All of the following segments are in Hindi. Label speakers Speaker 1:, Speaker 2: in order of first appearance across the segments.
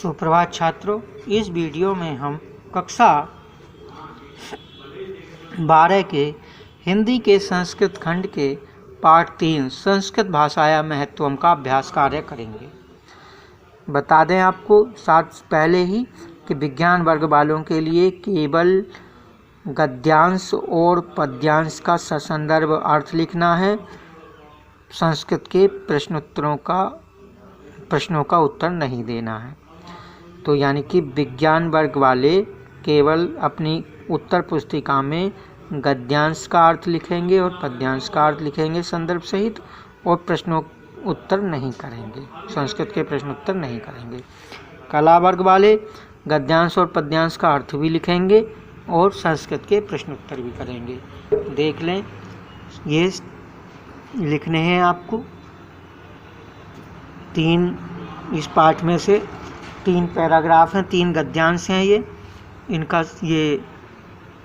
Speaker 1: सुप्रभात छात्रों, इस वीडियो में हम कक्षा 12 के हिंदी के संस्कृत खंड के पाठ 3 संस्कृत भाषाया महत्वम का अभ्यास कार्य करेंगे। बता दें आपको साथ पहले ही कि विज्ञान वर्ग वालों के लिए केवल गद्यांश और पद्यांश का ससंदर्भ अर्थ लिखना है। संस्कृत के प्रश्नों का उत्तर नहीं देना है। तो यानी कि विज्ञान वर्ग वाले केवल अपनी उत्तर पुस्तिका में गद्यांश का अर्थ लिखेंगे और पद्यांश का अर्थ लिखेंगे संदर्भ सहित, और प्रश्नों उत्तर नहीं करेंगे, संस्कृत के प्रश्नोत्तर नहीं करेंगे। कला वर्ग वाले गद्यांश और पद्यांश का अर्थ भी लिखेंगे और संस्कृत के प्रश्नोत्तर भी करेंगे। देख लें, ये लिखने हैं आपको 3, इस पाठ में से 3 पैराग्राफ हैं, 3 गद्यांश हैं। इनका ये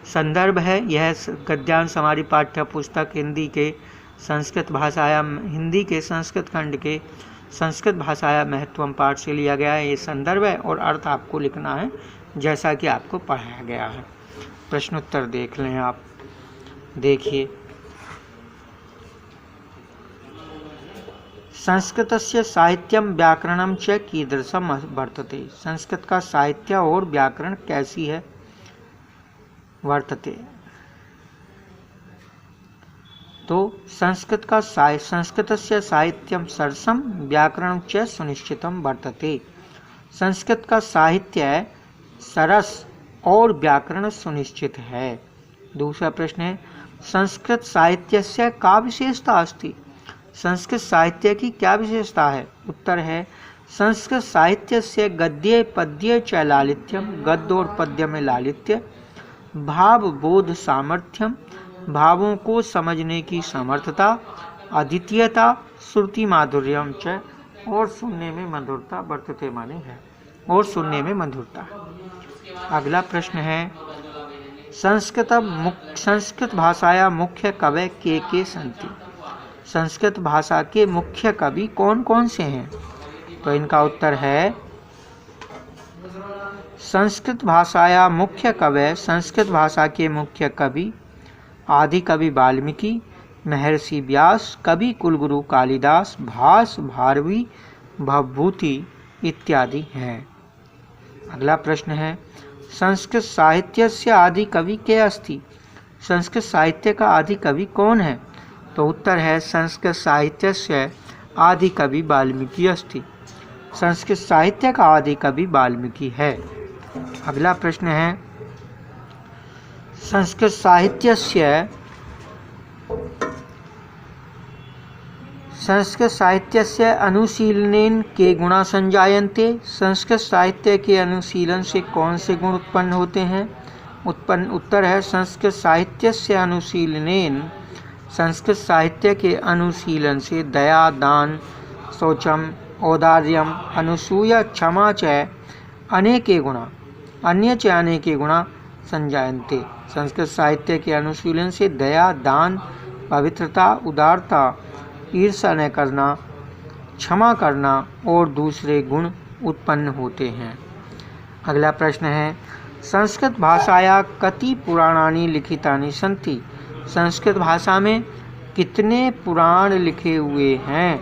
Speaker 1: संदर्भ है। यह गद्यांश हमारी पाठ्य पुस्तक हिंदी के संस्कृत खंड के संस्कृत भाषाया महत्वम पाठ से लिया गया है। ये संदर्भ है और अर्थ आपको लिखना है जैसा कि आपको पढ़ाया गया है। प्रश्नोत्तर देख लें आप। देखिए, संस्कृतस्य साहित्यम व्याकरणम च कीदृशम वर्तते। संस्कृत का साहित्य और व्याकरण कैसी है वर्तते। तो संस्कृतस्य साहित्यम सरसम व्याकरणम च सुनिश्चितम वर्तते। संस्कृत का साहित्य सरस और व्याकरण सुनिश्चित है। दूसरा प्रश्न है, संस्कृत साहित्यस्य का विशेषता अस्ति। संस्कृत साहित्य की क्या विशेषता है। उत्तर है, संस्कृत साहित्य से गद्य पद्य च लालित्यम, गद्य और पद्य में लालित्य, भाव बोध सामर्थ्यम, भावों को समझने की समर्थता, अद्वितीयता, श्रुति माधुर्यम च, और सुनने में मधुरता वर्तते माने है, और सुनने में मधुरता। अगला प्रश्न है, संस्कृत भाषाया मुख्य कवय के सन्ति। संस्कृत भाषा के मुख्य कवि कौन कौन से हैं। तो इनका उत्तर है, संस्कृत भाषाया मुख्य कवय, संस्कृत भाषा के मुख्य कवि आदि कवि वाल्मीकि, महर्षि व्यास, कवि कुलगुरु कालिदास, भास, भारवी, भवभूति इत्यादि हैं। अगला प्रश्न है, संस्कृत साहित्य से आदि कवि के अस्ति। संस्कृत साहित्य का आदि कवि कौन है। तो उत्तर है, संस्कृत साहित्य से आदि कवि वाल्मीकि अस्ति। संस्कृत साहित्य का आदि कवि वाल्मीकि है। अगला प्रश्न है, संस्कृत साहित्य से अनुशीलनेन के गुणा संजायन्ते। संस्कृत साहित्य के अनुशीलन से कौन से गुण उत्पन्न होते हैं। उत्तर है, संस्कृत साहित्य से अनुशीलनेन, संस्कृत साहित्य के अनुशीलन से दया, दान, शौचम, औदार्यम, अनुसूया, क्षमा च अनेके गुणा, अन्य च अनेके गुणा संजायन्ते। संस्कृत साहित्य के अनुशीलन से दया, दान, पवित्रता, उदारता, ईर्ष्या न करना, क्षमा करना और दूसरे गुण उत्पन्न होते हैं। अगला प्रश्न है, संस्कृत भाषाया कति पुराणानि लिखितानि सन्ति। संस्कृत भाषा में कितने पुराण लिखे हुए हैं।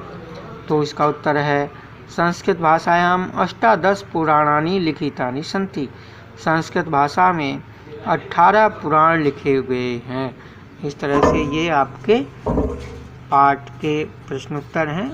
Speaker 1: तो इसका उत्तर है, संस्कृत भाषायाम 18 पुराणानि लिखितानि सन्ति। संस्कृत भाषा में 18 पुराण लिखे हुए हैं। इस तरह से ये आपके पाठ के प्रश्नोत्तर हैं।